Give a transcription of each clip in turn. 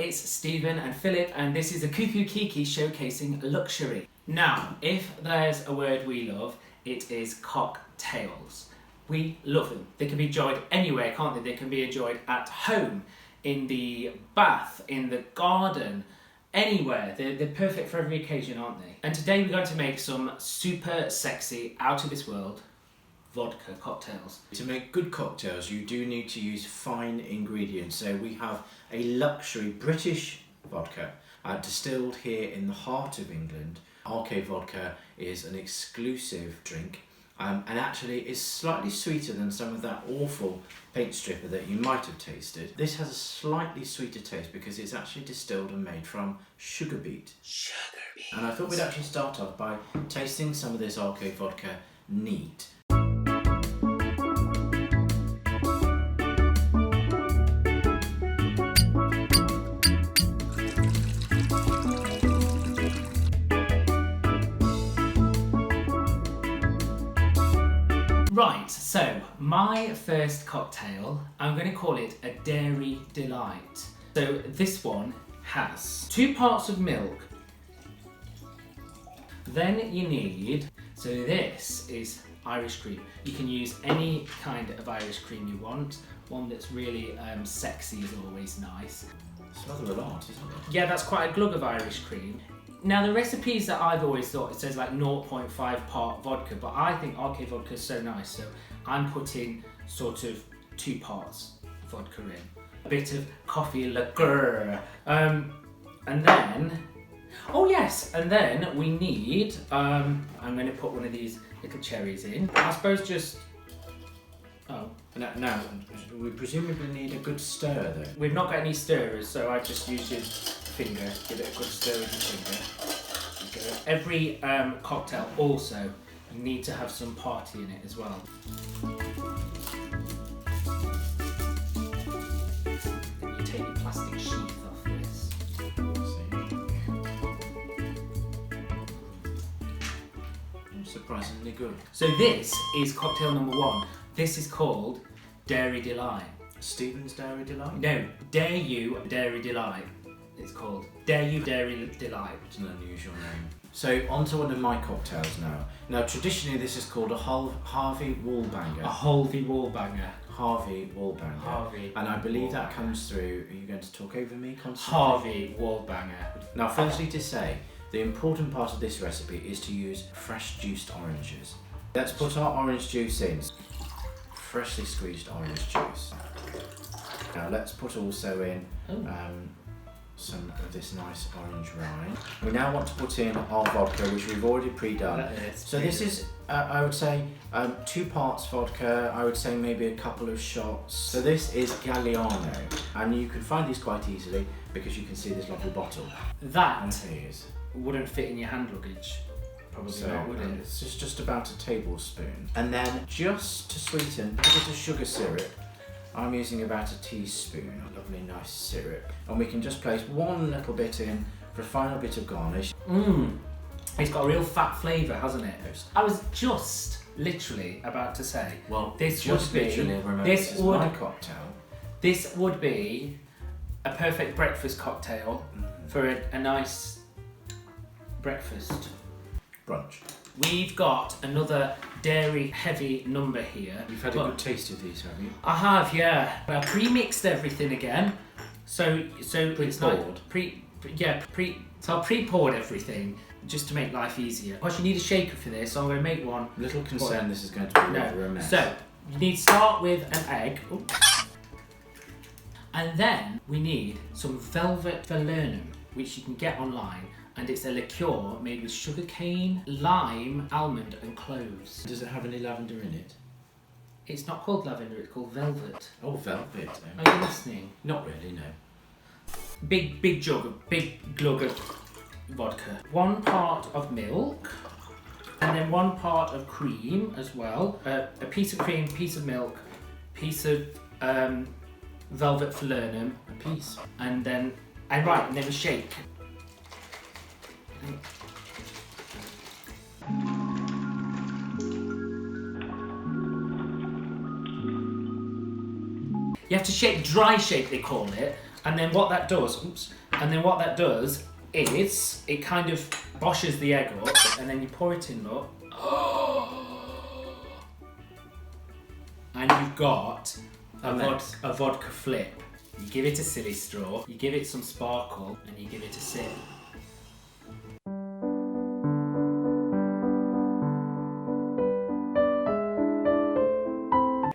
it's Stephen and Philip, and this is a KuKu Kiki showcasing luxury. Now, if there's a word we love, it is cocktails. We love them. They can be enjoyed anywhere, can't they? They can be enjoyed at home, in the bath, in the garden, anywhere. They're perfect for every occasion, aren't they? And today we're going to make some super sexy, out of this world vodka cocktails. To make good cocktails, you do need to use fine ingredients. So we have a luxury British vodka distilled here in the heart of England. RK Vodka is an exclusive drink and actually is slightly sweeter than some of that awful paint stripper that you might have tasted. This has a slightly sweeter taste because it's actually distilled and made from sugar beet. Sugar beet. And I thought we'd actually start off by tasting some of this RK Vodka neat. Right, so my first cocktail, I'm going to call it a Dairy Delight. So this one has 2 parts of milk. Then you need, so this is Irish cream. You can use any kind of Irish cream you want. One that's really sexy is always nice. It's rather a lot, isn't it? Yeah, that's quite a glug of Irish cream. Now the recipes that I've always thought, it says like 0.5 part vodka, but I think RK Vodka is so nice, so I'm putting sort of 2 parts vodka in. A bit of coffee liqueur. And then, oh yes, and then we need, I'm going to put one of these little cherries in. I suppose just, Now, we presumably need a good stir though. We've not got any stirrers, so I just use your finger, give it a good stir with your finger. Every cocktail also, you need to have some party in it as well. Then you take your plastic sheath off this. Surprisingly good. So this is cocktail number 1. This is called Dairy Delight. Stephen's Dairy Delight? No, Dare You Dairy Delight. It's called Dare You Dairy Delight. It's an unusual name. So on to one of my cocktails now. Now traditionally this is called a Harvey Wallbanger. A Harvey Wallbanger. Harvey Wallbanger. Harvey. And I believe that comes through. Are you going to talk over me constantly? Harvey Wallbanger. Now firstly to say, the important part of this recipe is to use fresh juiced oranges. Let's put our orange juice in. Freshly squeezed orange juice. Now let's put also in some of this nice orange rind. We now want to put in our vodka, which we've already pre-done. So this is, I would say, 2 parts vodka, I would say maybe a couple of shots. So this is Galliano, and you can find these quite easily because you can see this lovely bottle. That Here's. wouldn't fit in your hand luggage. Probably not, would it? It's just about a tablespoon. And then just to sweeten, a bit of sugar syrup. I'm using about a teaspoon, a lovely nice syrup. And we can just place 1 little bit in for a final bit of garnish. It's got a real fat flavour, hasn't it? I was just literally about to say, Well, this just would be, literally remember this this is would, my cocktail. This would be a perfect breakfast cocktail for a nice breakfast. Brunch. We've got another dairy heavy number here. You've had a good taste of these, have you? I have, yeah. I pre-mixed everything again. So it's not so I pre-poured everything just to make life easier. Of course, you need a shaker for this, so I'm going to make one. Little concerned this is going to be rather a mess. So you need to start with an egg. And then we need some velvet falernum, which you can get online. And it's a liqueur made with sugarcane, lime, almond and cloves. Does it have any lavender in it? It's not called lavender, it's called velvet. Oh, velvet. Are you listening? Not really, no. Big glug of vodka. 1 part of milk, and then 1 part of cream as well. A piece of cream, piece of milk, piece of velvet falernum. A piece. And then we shake. You have to shake, dry shake they call it, And then what that does, is it kind of washes the egg up, and then you pour it in, look. And you've got a vodka flip. You give it a silly straw, you give it some sparkle, and you give it a sip.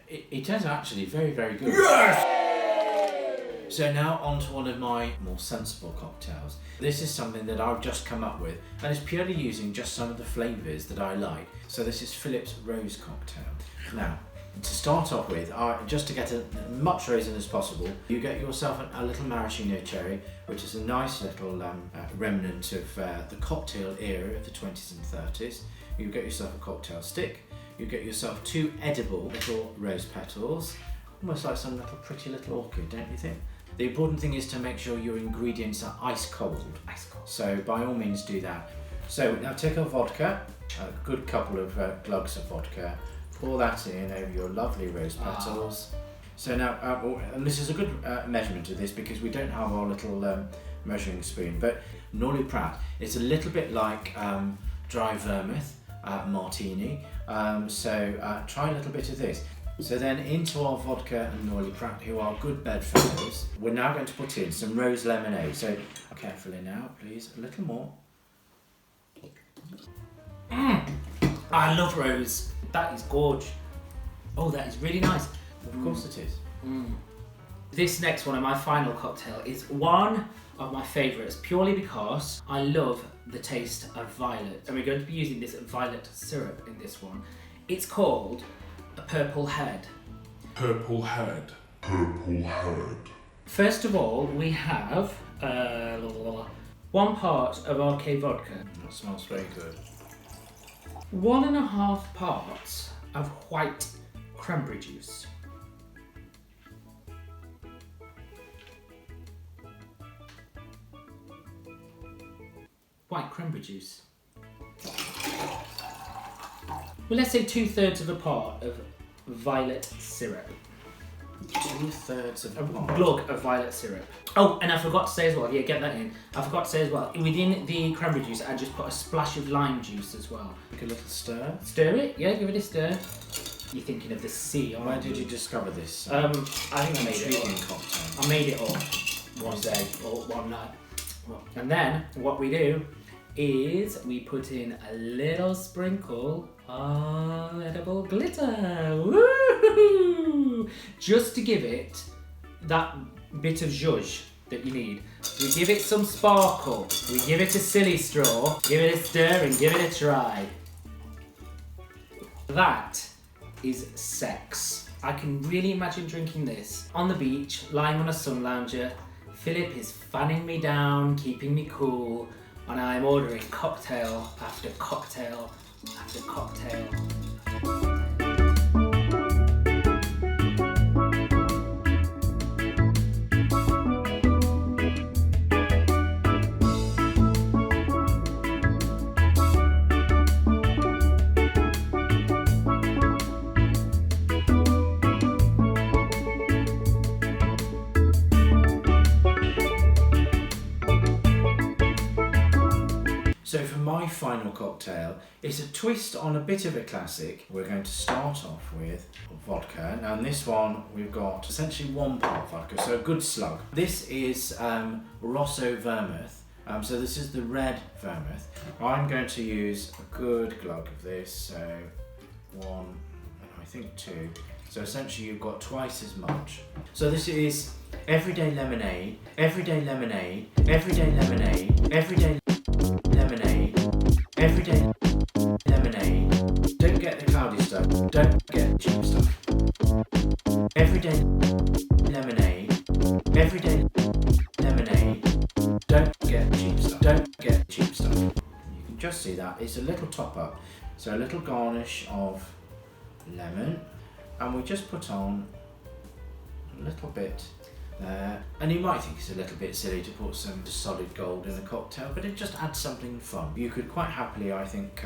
It is actually very, very good. Yes! So now on to one of my more sensible cocktails. This is something that I've just come up with, and it's purely using just some of the flavours that I like. So this is Philip's Rose Cocktail. Now, to start off with, just to get as much rose in as possible, you get yourself a little maraschino cherry, which is a nice little remnant of the cocktail era of the 20s and 30s. You get yourself a cocktail stick. You get yourself 2 edible little rose petals, almost like some pretty little orchid, don't you think? The important thing is to make sure your ingredients are ice cold. So by all means do that. So now take a vodka, a good couple of glugs of vodka, pour that in over your lovely rose petals. So now, and this is a good measurement of this because we don't have our little measuring spoon, but Norley Pratt, it's a little bit like dry vermouth martini, so try a little bit of this. So then into our vodka and Norley Pratt, who are good bedfellows, we're now going to put in some rose lemonade. So carefully now, please, a little more. I love rose. That is gorge. Oh, that is really nice. Of course it is. This next one, and my final cocktail, is one of my favourites, purely because I love the taste of violet. And we're going to be using this violet syrup in this one. It's called a purple head. Purple head. Purple head. First of all, we have 1 part of RK Vodka. That smells very good. 1.5 parts of white cranberry juice. White cranberry juice. Well, let's say 2/3 of a part of violet syrup. 2/3 of a part. Glug of violet syrup. Oh, and I forgot to say as well, yeah, get that in. I forgot to say as well, within the cranberry juice, I just put a splash of lime juice as well. Like a little stir. Stir it, yeah, give it a stir. You're thinking of the sea, aren't Where you? did you discover this? I think I made it intriguing up. cocktail. I made it up one day or one night. And then what we do is we put in a little sprinkle of edible glitter. Woo! Just to give it that bit of zhuzh that you need. We give it some sparkle. We give it a silly straw. Give it a stir and give it a try. That is sex. I can really imagine drinking this on the beach, lying on a sun lounger. Philip is fanning me down, keeping me cool, and I'm ordering cocktail after cocktail after cocktail. So for my final cocktail, it's a twist on a bit of a classic. We're going to start off with vodka. Now in this one, we've got essentially 1 part vodka, so a good slug. This is Rosso vermouth. So this is the red vermouth. I'm going to use a good glug of this, so 1 and I think 2. So essentially you've got twice as much. So this is everyday lemonade, everyday lemonade, everyday lemonade, everyday lemonade, everyday lemonade. Don't get the cloudy stuff, don't get the cheap stuff. Everyday lemonade, everyday lemonade. Don't get the cheap stuff, don't get the cheap stuff. You can just see that, it's a little top up. So a little garnish of lemon, and we just put on a little bit there. And you might think it's a little bit silly to put some solid gold in a cocktail, but it just adds something fun. You could quite happily, I think,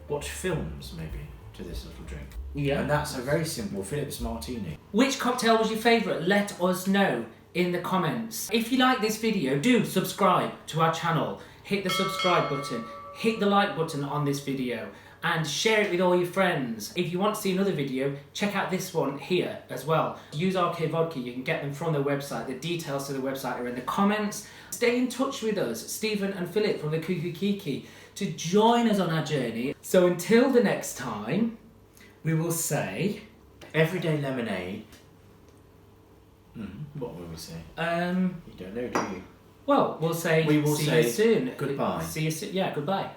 watch films maybe to this little drink. Yeah. And that's a very simple Philip's Martini. Which cocktail was your favourite? Let us know in the comments. If you like this video, do subscribe to our channel. Hit the subscribe button, hit the like button on this video, and share it with all your friends. If you want to see another video, check out this one here as well. Use RK Vodka, you can get them from their website. The details to the website are in the comments. Stay in touch with us, Stephen and Philip from the KuKu, to join us on our journey. So until the next time, we will say... Everyday lemonade. What will we say? You don't know, do you? Well, we'll say we will see say you soon. goodbye. See you soon. Yeah, goodbye.